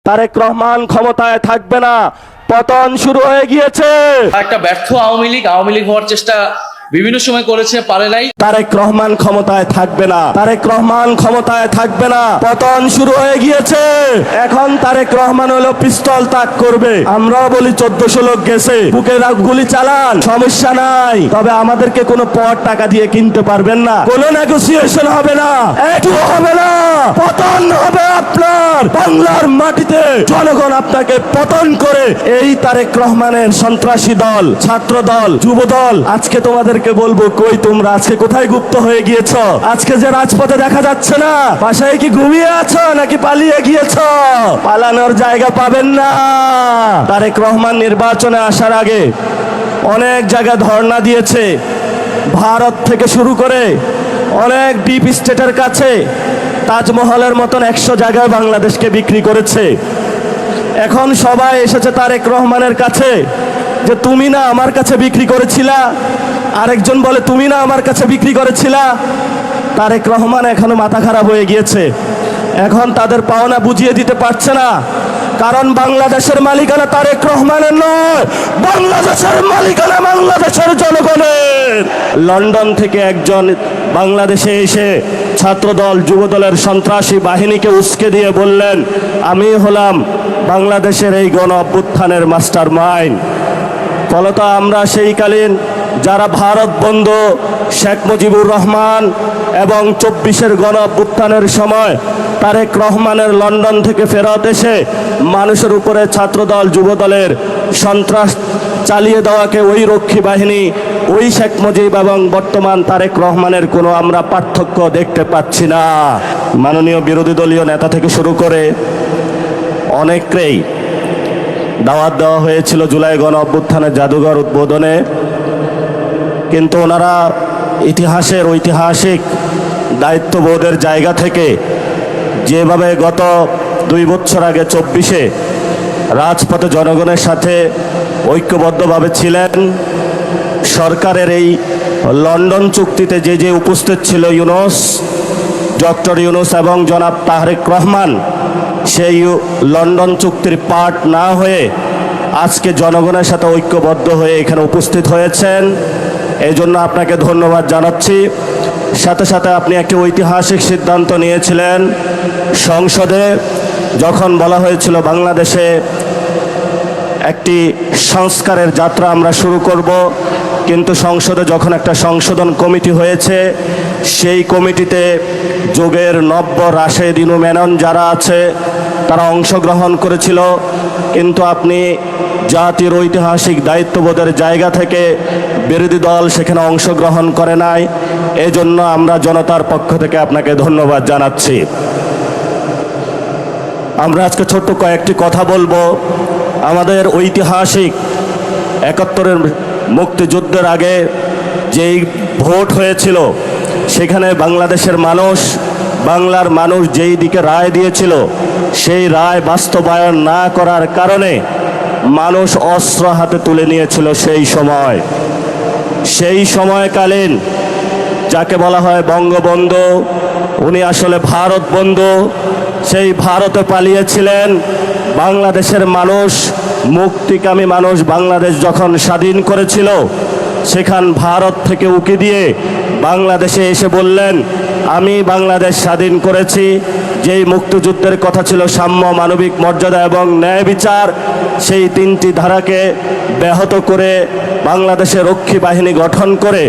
তারেক রহমান ক্ষমতায় থাকবে না, পতন শুরু হয়ে গিয়েছে। একটা ব্যর্থ আওয়ামী লীগ হওয়ার চেষ্টা বিভিন্ন সময় করেছে, পারে নাই। তারেক রহমান ক্ষমতায় থাকবে না, তারেক রহমান ক্ষমতায় থাকবে না, পতন শুরু হয়ে গিয়েছে। এখন তারেক রহমান হলো পিস্তল তাক করবে। আমরাও বলি 1400 লোক গেছে, বুকে গুলি চালান, সমস্যা নাই, তবে আমাদেরকে কোনো পর টাকা দিয়ে কিনতে পারবেন না, কোনো নেগোসিয়েশন হবে না, একটু হবে না, পতন হবে আপনার বাংলার মাটিতে। জনগণ আপনাকে পতন করে এই তারেক রহমানের সন্ত্রাসী দল, ছাত্র দল, যুব দল, আজকে তোমাদেরকে বলবো, কই তোমরা আজকে কোথায় গুপ্ত হয়ে গিয়েছো? আজকে যে রাজপথে দেখা যাচ্ছে না, বাসায় কি ঘুমিয়ে আছো নাকি পালিয়ে গিয়েছো? পালানোর জায়গা পাবেন না। তারেক রহমান নির্বাচনে আসার আগে অনেক জায়গায় ধর্ণা দিয়েছে, ভারত থেকে শুরু করে অনেক ডিপ স্টেটের কাছে তাজমহলের মতন 100 জায়গায় বাংলাদেশকে বিক্রি করেছে। এখন সবাই এসেছে তারেক রহমানের কাছে যে তুমি না আমার কাছে বিক্রি করেছিলা, আরেকজন বলে তুমি না আমার কাছে বিক্রি করেছিলা। তারেক রহমান এখনো মাথা খারাপ হয়ে গিয়েছে, এখন তাদের পাওনা বুঝিয়ে দিতে পারছে না, কারণ বাংলাদেশের মালিকানা তারেক রহমানের নয়, বাংলাদেশের মালিকানা বাংলাদেশের জনগণের। লন্ডন থেকে একজন বাংলাদেশে এসে ছাত্রদল, যুবদলের সন্ত্রাসী বাহিনীকে উস্কে দিয়ে বললেন, আমি হলাম বাংলাদেশের এই গণ অভ্যুত্থানের মাস্টার মাইন্ড। ফলত আমরা সেইকালীন যারা ভারত বন্ধু, শেখ মুজিবুর রহমান এবং 24-এর গণ অভ্যুত্থানের সময় তারেক রহমানের লন্ডন থেকে ফেরত এসে মানুষের উপরে ছাত্রদল, যুবদলের সন্ত্রাস চালিয়ে দেওয়াকে ওই রক্ষী বাহিনী, ওই শেখ মুজিব এবং বর্তমান তারেক রহমানের কোনো আমরা পার্থক্য দেখতে পাচ্ছি না। মাননীয় বিরোধী দলীয় নেতা থেকে শুরু করে অনেককেই দাওয়াত দেওয়া হয়েছিল জুলাই গণ অভ্যুত্থানের জাদুঘর উদ্বোধনে, কিন্তু ওনারা ইতিহাসের ঐতিহাসিক দায়িত্ববোধের জায়গা থেকে যেভাবে গত 2 বছর আগে 24-এ রাজপথে জনগণের সাথে ঐক্যবদ্ধভাবে ছিলেন, সরকারের এই লন্ডন চুক্তিতে যে উপস্থিত ছিল ইউনূস, ডক্টর ইউনূস এবং জনাব তারেক রহমান, সেই লন্ডন চুক্তির পার্ট না হয়ে আজকে জনগণের সাথে ঐক্যবদ্ধ হয়ে এখানে উপস্থিত হয়েছেন, এই জন্য আপনাকে ধন্যবাদ জানাচ্ছি। সাথে সাথে আপনি একটি ঐতিহাসিক সিদ্ধান্ত নিয়েছিলেন সংসদে, যখন বলা হয়েছিল বাংলাদেশে একটি সংস্কারের যাত্রা আমরা শুরু করব, কিন্তু সংসদে যখন একটা সংশোধন কমিটি হয়েছে, সেই কমিটিতে যোগের নব্য, রাশেদ, ইনু মেনন যারা আছে তারা অংশগ্রহণ করেছিল, কিন্তু আপনি জাতির ঐতিহাসিক দায়িত্ববোধের জায়গা থেকে বিরোধী দল সেখানে অংশগ্রহণ করে নাই, এজন্য আমরা জনতার পক্ষ থেকে আপনাকে ধন্যবাদ জানাচ্ছি। আমরা আজকে ছোট্ট কয়েকটি কথা বলবো। আমাদের ঐতিহাসিক 71-এর মুক্তিযুদ্ধের আগে যেই ভোট হয়েছিল, সেখানে বাংলাদেশের মানুষ, বাংলার মানুষ যেই দিকে রায় দিয়েছিল, সেই রায় বাস্তবায়ন না করার কারণে মানুষ অস্ত্র হাতে তুলে নিয়েছিল। সেই সময়কালীন যাকে বলা হয় বঙ্গবন্ধু, উনি আসলে ভারত বন্ধু, সেই ভারতে পালিয়েছিলেন। বাংলাদেশের মানুষ, মুক্তিকামী মানুষ, বাংলাদেশ যখন স্বাধীন করেছিল, সেখান ভারত থেকে উকি দিয়ে বাংলাদেশে এসে বললেন, আমি বাংলাদেশ স্বাধীন করেছি। যেই মুক্তিযুদ্ধের কথা ছিল সাম্য, মানবিক মর্যাদা এবং ন্যায় বিচার, সেই 3টি ধারাকে ব্যাহত করে বাংলাদেশের রক্ষী বাহিনী গঠন করে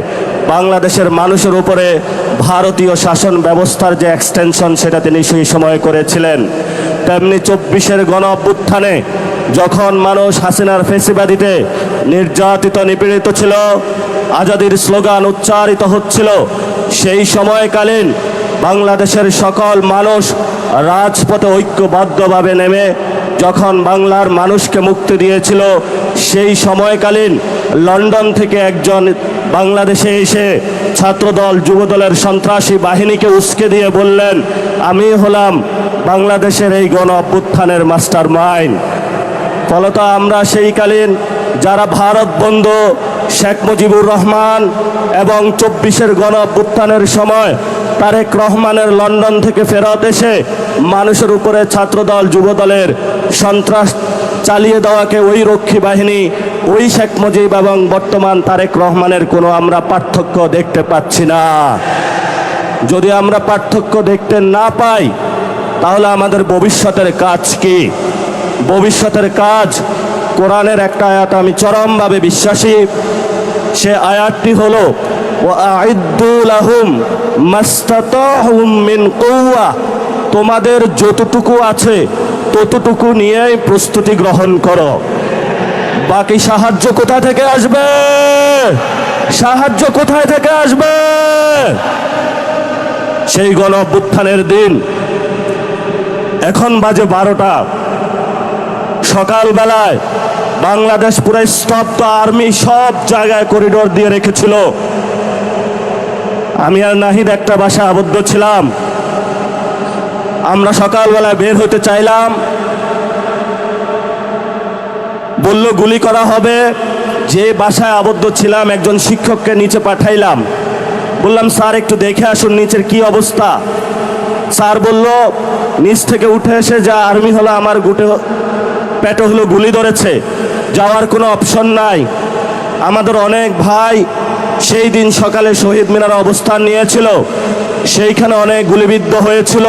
বাংলাদেশের মানুষের উপরে ভারতীয় শাসন ব্যবস্থার যে এক্সটেনশন, সেটা তিনি সেই সময় করেছিলেন। তেমনি 24-এর গণ অভ্যুত্থানে যখন মানুষ হাসিনার ফেসিবাদীতে নির্যাতিত, নিপীড়িত ছিল, আজাদির স্লোগান উচ্চারিত হচ্ছিল, সেই সময়কালীন বাংলাদেশের সকল মানুষ রাজপথে ঐক্যবদ্ধভাবে নেমে যখন বাংলার মানুষকে মুক্তি দিয়েছিল, সেই সময়কালীন লন্ডন থেকে একজন বাংলাদেশে এসে ছাত্রদল, যুবদলের সন্ত্রাসী বাহিনীকে উস্কে দিয়ে বললেন, আমি হলাম বাংলাদেশের এই গণ অভ্যুত্থানের মাস্টার মাইন্ড। ফলত আমরা সেইকালীন যারা ভারত বন্ধু, শেখ মুজিবুর রহমান এবং 24-এর গণ অভ্যুত্থানের সময় তারেক রহমানের লন্ডন থেকে ফেরত এসে মানুষের উপরে ছাত্রদল যুবদলের সন্ত্রাস চালিয়ে দেওয়াকে ওই রক্ষী বাহিনী, ওই শেখ মুজিব এবং বর্তমান তারেক রহমানের কোনো আমরা পার্থক্য দেখতে পাচ্ছি না। যদি আমরা পার্থক্য দেখতে না পাই তাহলে আমাদের ভবিষ্যতের কাজ কি? ভবিষ্যতের কাজ, কোরআনের একটা আয়াত আমি চরমভাবে বিশ্বাসী, সে আয়াতটি হলো ওয়াআইদ্দু লাহুম মাস্তাতাহুম মিন কুওয়া, তোমাদের যতটুকু আছে ততটুকু নিয়েই প্রস্তুতি গ্রহণ করো। বাকি সাহায্য কোথা থেকে আসবে? সাহায্য কোথায় থেকে আসবে? সেই গণ অভ্যুত্থানের দিন, এখন বাজে 12টা, সকালবেলায় বাংলাদেশ পুরো স্তব্ধ, আর্মি সব জায়গায় করিডোর দিয়ে রেখেছিল। আমি আর নাহিদ একটা বাসায় আবদ্ধ ছিলাম। আমরা সকালবেলা বের হতে চাইলাম, বলল গুলি করা হবে। যে বাসায় আবদ্ধ ছিলাম একজন শিক্ষককে নিচে পাঠাইলাম, বললাম স্যার একটু দেখে আসুন নিচের কি অবস্থা। স্যার বলল নিচ থেকে উঠে এসে যা আর্মি হলো আমার পেটে হলো গুলি ধরেছে, যাওয়ার কোনো অপশন নাই। আমাদের অনেক ভাই সেই দিন সকালে শহীদ মিনারে অবস্থান নিয়েছিল, সেইখানে অনেক গুলিবিদ্ধ হয়েছিল।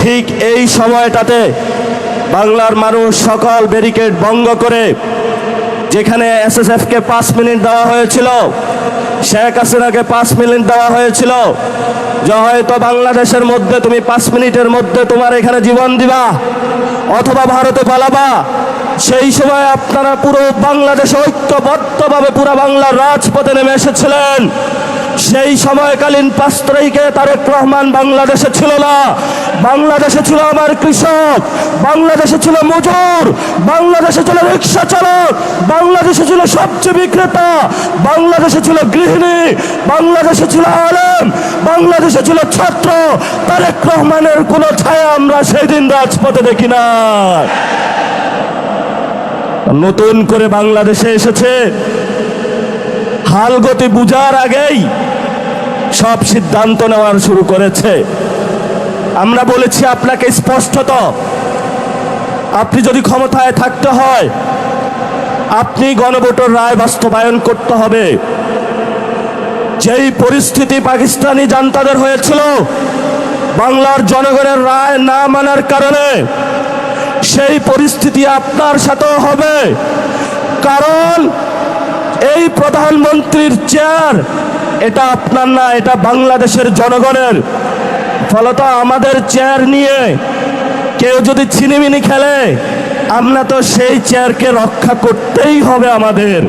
ঠিক এই সময়টাতে বাংলার মানুষ সকল ব্যারিকেড ভঙ্গ করে, যেখানে এসএসএফকে 5 মিনিট দেওয়া হয়েছিল, শেখ হাসিনাকে 5 মিনিট দেওয়া হয়েছিল, যে হয়তো বাংলাদেশের মধ্যে তুমি 5 মিনিটের মধ্যে তোমার এখানে জীবন দিবা অথবা ভারতে পালাবা। সেই সময় আপনারা পুরো বাংলাদেশ ঐক্যবদ্ধভাবে পুরো বাংলার রাজপথে নেমে এসেছিলেন। সেই সময়কালীন 5 তারিখে তারেক রহমান বাংলাদেশে ছিল না। বাংলাদেশে ছিল আমার কৃষক, বাংলাদেশে ছিল মজুর, বাংলাদেশে ছিল রিক্সা চালক, বাংলাদেশে ছিল সবজি বিক্রেতা, বাংলাদেশে ছিল গৃহিণী, বাংলাদেশে ছিল আলেম, বাংলাদেশে ছিল ছাত্র। তারেক রহমানের কোনো ছায়া আমরা সেই দিন রাজপথে দেখি না। নতুন করে বাংলাদেশে এসেছে, হালগতি বুঝার আগেই সব সিদ্ধান্ত নেওয়ার শুরু করেছে। আমরা বলেছি আপনাকে স্পষ্টত, আপনি যদি ক্ষমতায় থাকতে হয় আপনি গণভোটের রায় বাস্তবায়ন করতে হবে। যেই পরিস্থিতি পাকিস্তানি জান্তাদের হয়েছিল বাংলার জনগণের রায় না মানার কারণে, সেই পরিস্থিতি আপনার সাথেও হবে। কারণ এই প্রধানমন্ত্রীর চেয়ার এটা আপনার না, এটা বাংলাদেশের জনগণের। ফলত আমাদের চেয়ার নিয়ে কেউ যদি ছিনিমিনি খেলে, আমরা তো সেই চেয়ারকে রক্ষা করতেই হবে আমাদের।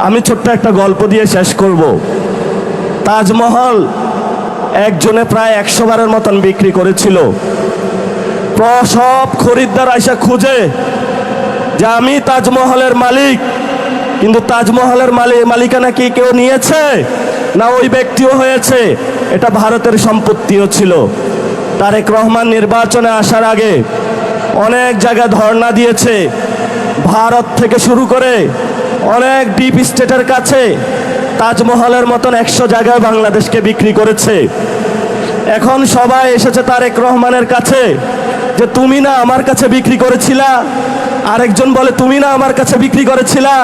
আমি ছোট্ট একটা গল্প দিয়ে শেষ করব। তাজমহল একজনে প্রায় 100 বারের মতন বিক্রি করেছিল। সব খরিদ্দার আইসা খুঁজে যে আমি তাজমহলের মালিক, কিন্তু তাজমহলের মালিকানা কি কেউ নিয়েছে? না, ওই ব্যক্তিও হয়েছে, এটা ভারতের সম্পত্তিও ছিল। তারেক রহমান নির্বাচনে আসার আগে অনেক জায়গায় ধর্ণা দিয়েছে, ভারত থেকে শুরু করে অনেক ডিপ স্টেটের কাছে তাজমহলের মতন 100 জায়গায় বাংলাদেশকে বিক্রি করেছে। এখন সবাই এসেছে তারেক রহমানের কাছে যে তুমি না আমার কাছে বিক্রি করেছিলা, আরেকজন বলে তুমি না আমার কাছে বিক্রি করেছিলা।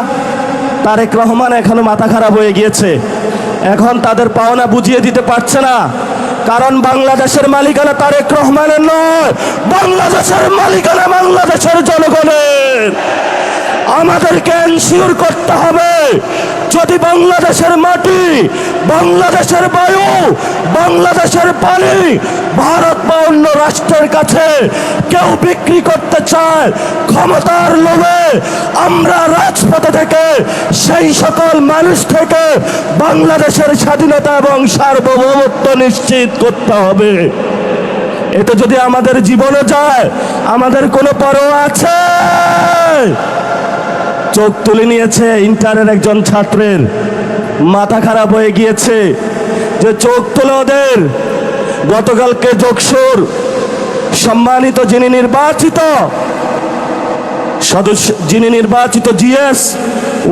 তারেক রহমান এখনো মাথা খারাপ হয়ে গিয়েছে, এখন তাদের পাওনা বুঝিয়ে দিতে পারছে না। কারণ বাংলাদেশের মালিকানা তারেক রহমানের নয়, বাংলাদেশের মালিকানা বাংলাদেশের জনগণের। আমাদেরকে এনশিওর করতে হবে যদি বাংলাদেশের মাটি, বাংলাদেশের বায়ু, বাংলাদেশের পানি ভারত বা অন্য রাষ্ট্রের কাছে কেউ বিক্রি করতে চায় ক্ষমতার লোভে, আমরা রাজপথে থেকে সেই সকল মানুষ থেকে বাংলাদেশের স্বাধীনতা এবং সার্বভৌমত্ব নিশ্চিত করতে হবে। এটা যদি আমাদের জীবনে যায়, আমাদের কোনো পরোয়া আছে? চোখ তুলে নিয়েছে ইন্টারের একজন ছাত্রের, মাথা খারাপ হয়ে গিয়েছে যে চোখ তুলে ওদের। গতকালকে যোগসুর সম্মানিত যিনি নির্বাচিত জিএস,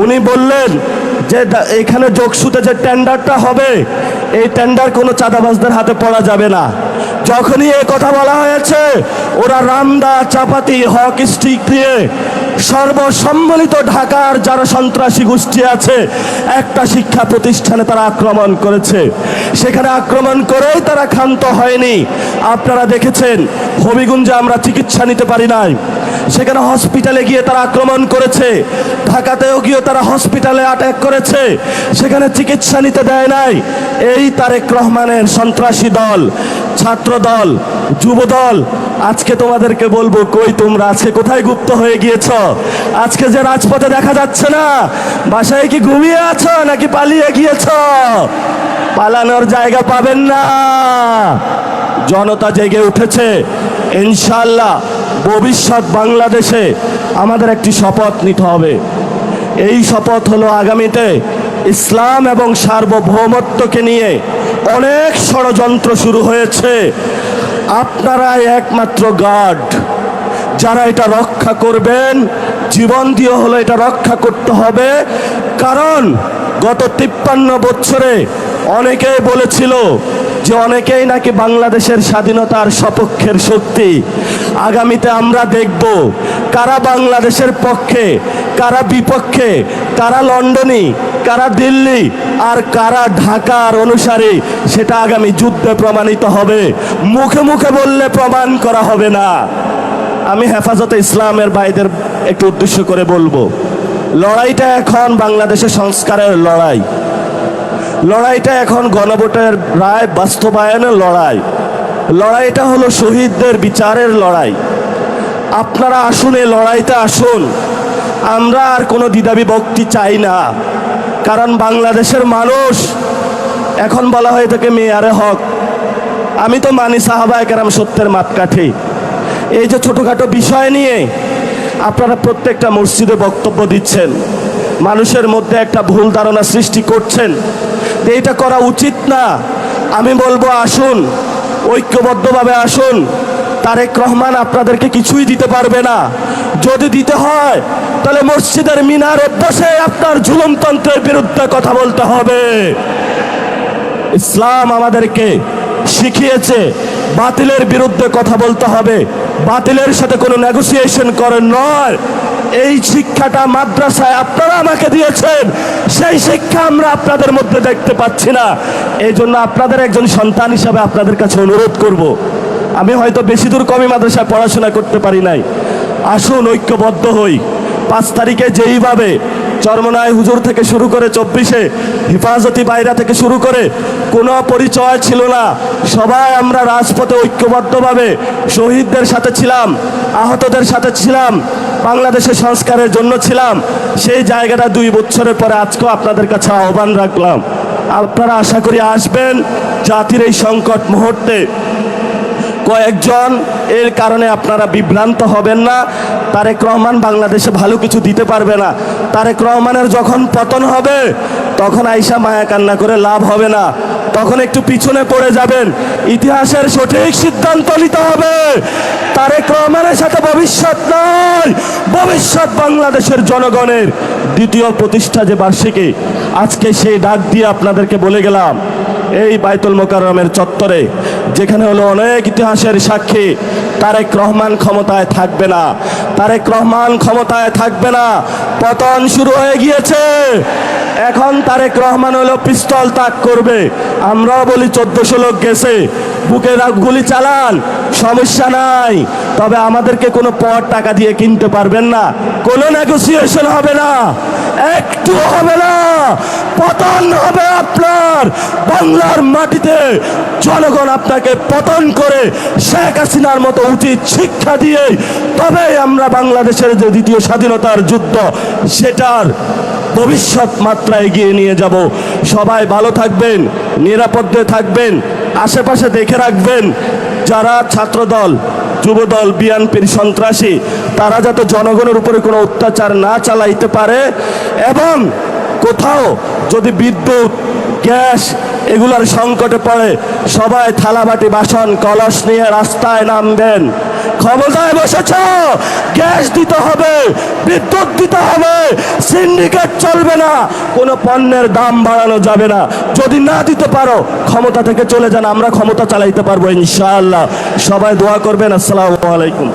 উনি বললেন যে এখানে যোগসুতে যে টেন্ডারটা হবে এই টেন্ডার কোনো চাঁদাবাজদের হাতে পড়া যাবে না। যখনই এই কথা বলা হয়েছে, ওরা রামদা চাপাতি হক স্টিক দিয়ে সর্বসম্মিলিত ঢাকার যারা সন্ত্রাসী গোষ্ঠী আছে, একটা শিক্ষা প্রতিষ্ঠানে তারা আক্রমণ করেছে। সেখানে আক্রমণ করেই তারা ক্ষান্ত হয়নি। আপনারা দেখেছেন হবিগঞ্জে আমরা চিকিৎসা নিতে পারি নাই, সেখানে হসপিটালে গিয়ে তারা আক্রমণ করেছে। ঢাকাতেও গিয়ে তারা হসপিটালে অ্যাটাক করেছে, সেখানে চিকিৎসা নিতে দেয় নাই। এই তারেক রহমানের সন্ত্রাসী দল, ছাত্র দল, যুব দল, আজকে তোমাদেরকে বলবো, কই তোমরা আজকে কোথায় গুপ্ত হয়ে গিয়েছ? আজকে যে রাজপথে দেখা যাচ্ছে না, বাসায় কি ঘুমিয়ে আছো নাকি পালিয়ে গিয়েছ? পালানোর জায়গা পাবেন না। জনতা জেগে উঠেছে। ইনশাআল্লাহ ভবিষ্যৎ বাংলাদেশে আমাদের একটি শপথ নিতে হবে। এই শপথ হলো আগামীতে ইসলাম এবং সার্বভৌমত্বকে নিয়ে অনেক ষড়যন্ত্র শুরু হয়েছে। আপনারাই একমাত্র গার্ড, যারা এটা রক্ষা করবেন। জীবন দিয়ে হলো এটা রক্ষা করতে হবে। কারণ গত 53 বছরে অনেকেই বলেছিল যে অনেকেই নাকি বাংলাদেশের স্বাধীনতার সপক্ষের শক্তি। আগামীতে আমরা দেখব কারা বাংলাদেশের পক্ষে, কারা বিপক্ষে, কারা লন্ডনী, কারা দিল্লি, আর কারা ঢাকার অনুসারী। সেটা আগামী যুদ্ধে প্রমাণিত হবে। মুখে মুখে বললে প্রমাণ করা হবে না। আমি হেফাজতে ইসলামের ভাইদের একটু উদ্দেশ্য করে বলবো, লড়াইটা এখন বাংলাদেশের সংস্কারের লড়াই। লড়াইটা এখন গণভোটের রায় বাস্তবায়নের লড়াই। লড়াইটা হলো শহীদদের বিচারের লড়াই। আপনারা আসুন, এই লড়াইতে আসুন। আমরা আর কোনো দ্বিধাবিভক্তি চাই না। কারণ বাংলাদেশের মানুষ, এখন বলা হয়ে থাকে মেয়ারে হক, আমি তো মানি সাহাবায়ে কেরাম সত্যের মাপকাঠি। এই যে ছোটোখাটো বিষয় নিয়ে আপনারা প্রত্যেকটা মসজিদে বক্তব্য দিচ্ছেন, মানুষের মধ্যে একটা ভুল ধারণা সৃষ্টি করছেন, এইটা করা উচিত না। আমি বলবো আসুন, ঐক্যবদ্ধভাবে আসুন। তারেক রহমান আপনাদেরকে কিছুই দিতে পারবে না। যদি দিতে হয় তাহলে মসজিদের মিনারে বসে আপনার জুলুমতন্ত্রের বিরুদ্ধে কথা বলতে হবে। ইসলাম আমাদেরকে শিখিয়েছে বাতিলের বিরুদ্ধে কথা বলতে হবে, বাতিলের সাথে কোনো নেগোসিয়েশন করে নয়। এই শিক্ষাটা মাদ্রাসায় আপনারা আমাকে দিয়েছেন, সেই শিক্ষা আমরা আপনাদের মধ্যে দেখতে পাচ্ছি না। এই জন্য আপনাদের একজন সন্তান হিসাবে আপনাদের কাছে অনুরোধ করব, আমি হয়তো বেশি দূর কমই মাদ্রাসায় পড়াশোনা করতে পারি নাই, আসুন ঐক্যবদ্ধ হই। 5 তারিখে যেইভাবে চরমনায় হুজুর থেকে শুরু করে 24-এ হেফাজতি বাইরা থেকে শুরু করে কোনো পরিচয় ছিল না, সবাই আমরা রাজপথে ঐক্যবদ্ধভাবে শহীদদের সাথে ছিলাম, আহতদের সাথে ছিলাম, বাংলাদেশের সংস্কারের জন্য ছিলাম। সেই জায়গাটা 2 বছরের পরে আজকেও আপনাদের কাছে আহ্বান রাখলাম, আপনারা আশা করি আসবেন। জাতির এই সংকট মুহূর্তে কয়েকজন এর কারণে আপনারা বিভ্রান্ত হবেন না। তারেক রহমান বাংলাদেশে ভালো কিছু দিতে পারবে না। তারেক রহমানের যখন পতন হবে তখন আইসা মায়া কান্না করে লাভ হবে না, তখন একটু পিছনে পড়ে যাবেন। ইতিহাসের সঠিক সিদ্ধান্ত নিতে হবে। তারেক রহমানের সাথে ভবিষ্যৎ নয়, ভবিষ্যৎ বাংলাদেশের জনগণের। দ্বিতীয় প্রতিষ্ঠা যে বার্ষিকী, আজকে সেই ডাক দিয়ে আপনাদেরকে বলে গেলাম, এই বাইতুল মোকাররমের চত্বরে, যেখানে হলো অনেক ইতিহাসের সাক্ষী, তারেক রহমান ক্ষমতায় থাকবে না, তারেক রহমান ক্ষমতায় থাকবে না। পতন শুরু হয়ে গিয়েছে। এখন তারেক রহমান হলো পিস্তল তাক করবে। আমরাও বলি 1400 লোক গেছে, বুকে গুলি চালান, সমস্যা নাই। তবে আমাদেরকে কোনো পর টাকা দিয়ে কিনতে পারবেন না, কোনো নেগোসিয়েশন হবে না, একটু হবে না। পতন হবে আপনার বাংলার মাটিতে। জনগণ আপনাকে পতন করে শেখ হাসিনার মতো উচিত শিক্ষা দিয়ে তবে আমরা বাংলাদেশের যে দ্বিতীয় স্বাধীনতার যুদ্ধ, সেটার ভবিষ্যৎ মাত্রা এগিয়ে নিয়ে যাব। সবাই ভালো থাকবেন, নিরাপদে থাকবেন, আশেপাশে দেখে রাখবেন যারা ছাত্রদল, যুবদল, বিএনপির সন্ত্রাসী, তারা যাতে জনগণের উপরে কোনো অত্যাচার না চালাইতে পারে। এবং কোথাও যদি বিদ্যুৎ গ্যাস এগুলোর সংকটে পড়ে সবাই থালাবাটি বাসন কলস নিয়ে রাস্তায় নামবেন। ক্ষমতায় বসেছ, গ্যাস দিতে হবে, বিদ্যুৎ দিতে হবে, সিন্ডিকেট চলবে না, কোনো পণ্যের দাম বাড়ানো যাবে না। যদি না দিতে পারো ক্ষমতা থেকে চলে যান, আমরা ক্ষমতা চালাইতে পারবো ইনশাআল্লাহ। সবাই দোয়া করবেন। আসসালামু আলাইকুম।